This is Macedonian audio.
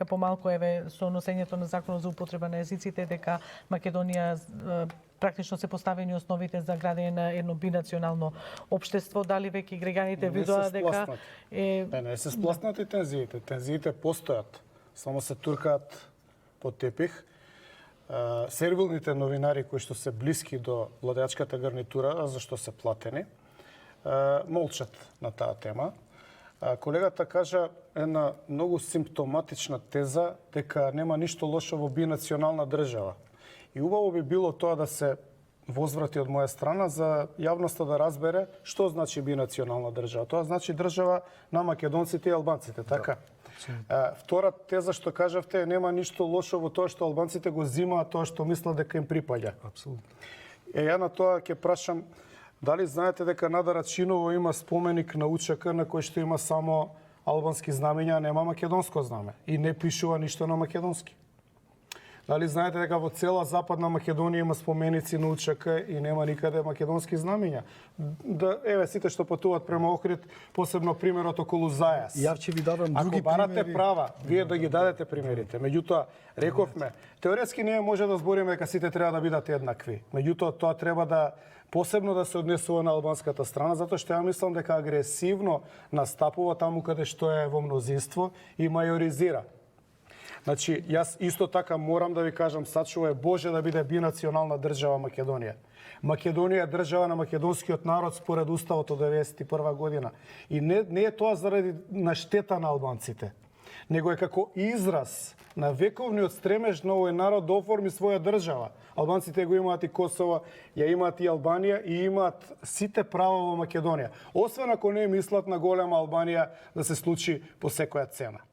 помалку со носењето на законот за употреба на езиците, дека Македонија практично се поставени основите за градење на едно бинационално општество. Дали веќе граѓаните видоа дека не се спласнати тензиите. Тензиите постојат, само се туркаат под тепих. Сервилните новинари кои што се блиски до владеачката гарнитура, зашто се платени, молчат на таа тема. Колегата кажа една многу симптоматична теза дека нема ништо лошо во бинационална држава. И убаво би било тоа да се возврати од моја страна за јавноста да разбере што значи бинационална држава. Тоа значи држава на македонците и албанците, така? Втора теза што кажавте, нема ништо лошо во тоа што албанците го зимаат тоа што мислат дека им припаѓа. Апсолутно. Ја на тоа ќе прашам, дали знаете дека над Рачиново има споменик на УЧК на кој што има само албански знамења, нема македонско знаме и не пишува ништо на македонски? Дали знаете дека во цела Западна Македонија има споменици на УЧК и нема никаде македонски знамења? Еве сите што патуваат према Охрид, посебно примерот околу Зајас. Јас ќе ви дадам други примери. Ако барате права, вие да ги дадете примерите. Меѓутоа, рековме, теоретски ние може да збориме дека сите треба да бидат еднакви. Меѓутоа, тоа треба да посебно да се однесува на албанската страна, затоа што ја мислам дека агресивно настапува таму каде што е во мнозинство и мајоризира. Значи, јас исто така морам да ви кажам, сачувај Боже да биде бинационална држава Македонија. Македонија е држава на македонскиот народ според Уставот од 1991 година. И не е тоа заради на штета на албанците, него е како израз на вековниот стремеж на овој народ да оформи своја држава. Албанците го имаат и Косово, ја имаат и Албанија и имаат сите права во Македонија. Освен ако не мислат на голема Албанија да се случи по секоја цена.